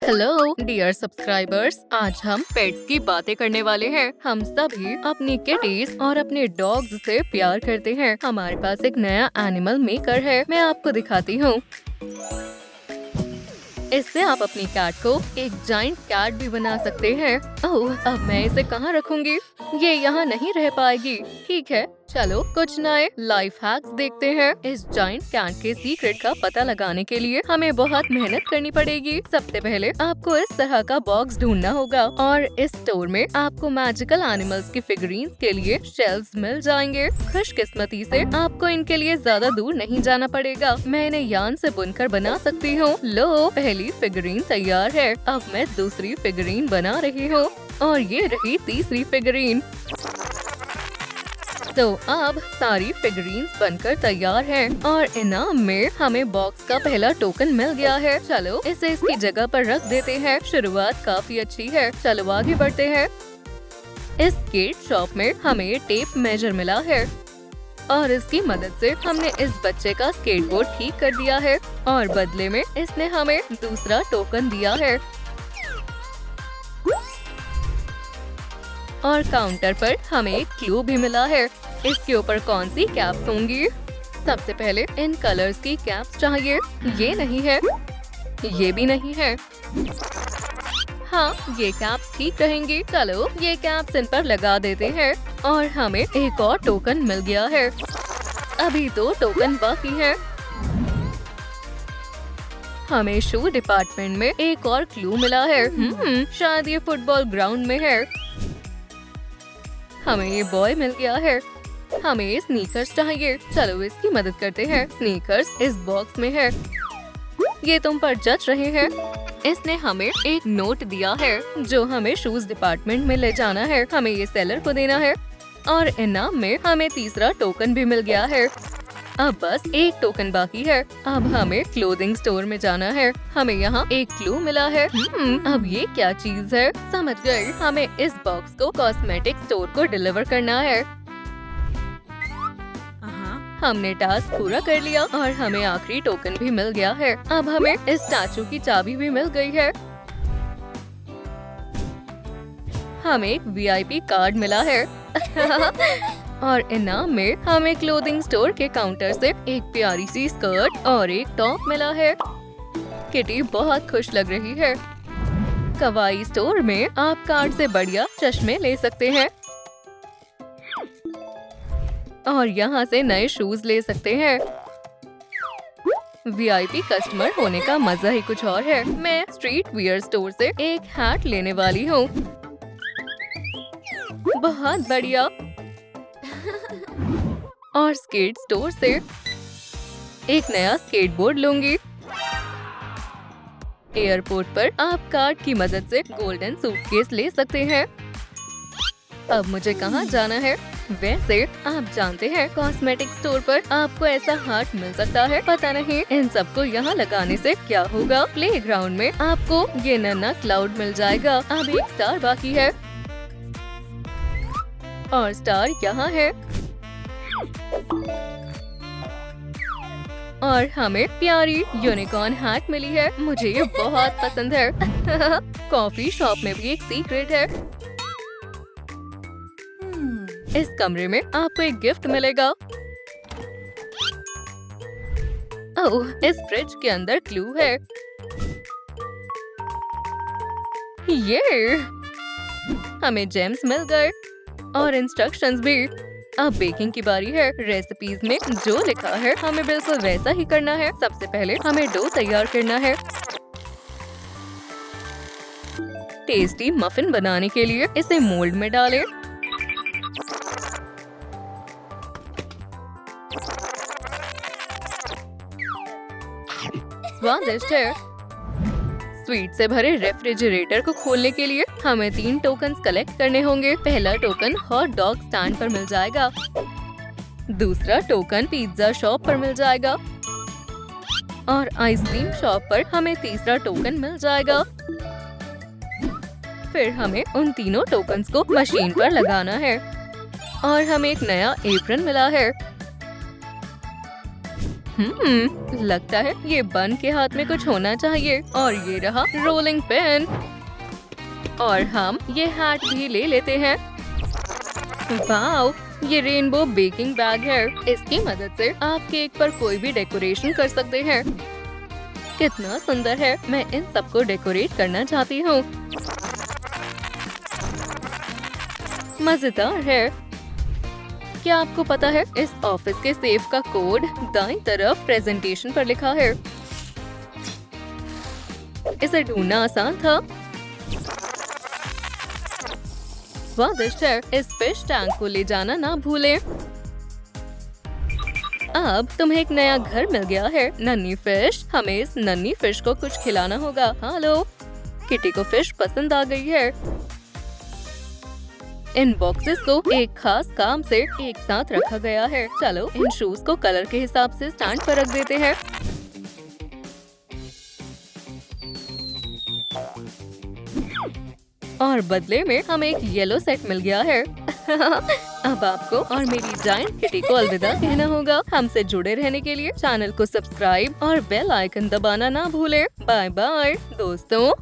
Hello dear subscribers, आज हम pets की बातें करने वाले हैं। हम सभी अपनी किटीज और अपने डॉग्स से प्यार करते हैं। हमारे पास एक नया एनिमल मेकर है, मैं आपको दिखाती हूँ। इससे आप अपनी कैट को एक जाइंट कैट भी बना सकते हैं। ओह, अब मैं इसे कहाँ रखूंगी? ये यहाँ नहीं रह पाएगी। ठीक है, चलो कुछ नए लाइफ हैक्स देखते हैं। इस जाइंट कैट के सीक्रेट का पता लगाने के लिए हमें बहुत मेहनत करनी पड़ेगी। सबसे पहले आपको इस तरह का बॉक्स ढूंढना होगा और इस स्टोर में आपको मैजिकल एनिमल्स की फिगरीन्स के लिए शेल्व्स मिल जाएंगे। खुशकिस्मती से आपको इनके लिए ज्यादा दूर नहीं जाना पड़ेगा। मैं इन्हें यार्न से बुनकर बना सकती हूँ। लो, पहली फिगरीन तैयार है। अब मैं दूसरी फिगरीन बना रही हूँ और ये रही तीसरी फिगरीन। तो अब सारी फिगरीन्स बनकर तैयार हैं और इनाम में हमें बॉक्स का पहला टोकन मिल गया है। चलो इसे इसकी जगह पर रख देते हैं। शुरुआत काफी अच्छी है। चलो आगे बढ़ते हैं। इस स्केट शॉप में हमें टेप मेजर मिला है और इसकी मदद से हमने इस बच्चे का स्केटबोर्ड ठीक कर दिया है और बदले में इसने हमें दूसरा टोकन दिया है। और काउंटर पर हमें एक क्लू भी मिला है। इसके ऊपर कौन सी कैप्स होंगी? सबसे पहले इन कलर्स की कैप्स चाहिए। ये नहीं है, ये भी नहीं है। हाँ, ये कैप्स ठीक रहेंगी। चलो ये कैप्स इन पर लगा देते हैं और हमें एक और टोकन मिल गया है। अभी तो टोकन बाकी है। हमें शू डिपार्टमेंट में एक और क्लू मिला है। शायद ये फुटबॉल ग्राउंड में है। हमें ये बॉय मिल गया है। हमें स्नीकर्स चाहिए। चलो इसकी मदद करते हैं। स्नीकर्स इस बॉक्स में है। ये तुम पर जच रहे हैं। इसने हमें एक नोट दिया है जो हमें शूज डिपार्टमेंट में ले जाना है। हमें ये सेलर को देना है और इनाम में हमें तीसरा टोकन भी मिल गया है। अब बस एक टोकन बाकी है। अब हमें क्लोथिंग स्टोर में जाना है। हमें यहाँ एक क्लू मिला है। अब ये क्या चीज है? समझ गई। हमें इस बॉक्स को कॉस्मेटिक स्टोर को डिलीवर करना है। हमने टास्क पूरा कर लिया और हमें आखिरी टोकन भी मिल गया है। अब हमें इस स्टैचू की चाबी भी मिल गई है। हमें एक VIP कार्ड मिला है। और इनाम में हमें क्लोथिंग स्टोर के काउंटर से एक प्यारी सी स्कर्ट और एक टॉप मिला है। किटी बहुत खुश लग रही है। कवाई स्टोर में आप कार्ड से बढ़िया चश्मे ले सकते हैं और यहाँ से नए शूज ले सकते हैं। VIP कस्टमर होने का मजा ही कुछ और है। मैं स्ट्रीट वियर स्टोर से एक हैट लेने वाली हूँ। बहुत बढ़िया। और स्केट स्टोर से एक नया स्केटबोर्ड लूंगी। एयरपोर्ट पर आप कार्ड की मदद से गोल्डन सूटकेस ले सकते हैं। अब मुझे कहाँ जाना है? वैसे आप जानते हैं कॉस्मेटिक स्टोर पर आपको ऐसा हार्ट मिल सकता है। पता नहीं इन सबको यहाँ लगाने से क्या होगा। प्लेग्राउंड में आपको ये नन्हा क्लाउड मिल जाएगा। अब एक स्टार बाकी है और स्टार यहाँ है। और हमें प्यारी यूनिकॉर्न हैट मिली है। मुझे ये बहुत पसंद है। कॉफी शॉप में भी एक सीक्रेट है। इस कमरे में आपको एक गिफ्ट मिलेगा। ओह, इस फ्रिज के अंदर क्लू है। ये हमें जेम्स मिल गए और इंस्ट्रक्शंस भी। अब बेकिंग की बारी है। रेसिपीज में जो लिखा है हमें बिल्कुल वैसा ही करना है। सबसे पहले हमें डो तैयार करना है। टेस्टी मफिन बनाने के लिए इसे मोल्ड में डालें। स्वादिष्ट है। स्वीट से भरे रेफ्रिजरेटर को खोलने के लिए हमें 3 टोकन्स कलेक्ट करने होंगे। पहला टोकन हॉट डॉग स्टैंड पर मिल जाएगा। दूसरा टोकन पिज्जा शॉप पर मिल जाएगा और आइसक्रीम शॉप पर हमें तीसरा टोकन मिल जाएगा। फिर हमें उन तीनों टोकन्स को मशीन पर लगाना है और हमें एक नया एप्रन मिला है। लगता है ये बन के हाथ में कुछ होना चाहिए और ये रहा रोलिंग पिन। और हम ये हैट भी ले लेते हैं। वाओ, ये रेनबो बेकिंग बैग है। इसकी मदद से आप केक पर कोई भी डेकोरेशन कर सकते हैं। कितना सुंदर है, मैं इन सबको डेकोरेट करना चाहती हूँ। मजेदार है। क्या आपको पता है इस ऑफिस के सेफ का कोड दाईं तरफ प्रेजेंटेशन पर लिखा है। इसे ढूंढना आसान था। स्वादिष्ट है। इस फिश टैंक को ले जाना ना भूलें। अब तुम्हें एक नया घर मिल गया है नन्ही फिश। हमें इस नन्ही फिश को कुछ खिलाना होगा। हेलो, किटी को फिश पसंद आ गई है। इन बॉक्सेस को एक खास काम से एक साथ रखा गया है। चलो इन शूज को कलर के हिसाब से स्टैंड पर रख देते हैं। और बदले में हमें एक येलो सेट मिल गया है। अब आपको और मेरी जायंट किटी को अलविदा कहना होगा। हमसे जुड़े रहने के लिए चैनल को सब्सक्राइब और बेल आइकन दबाना ना भूलें। बाय बाय दोस्तों।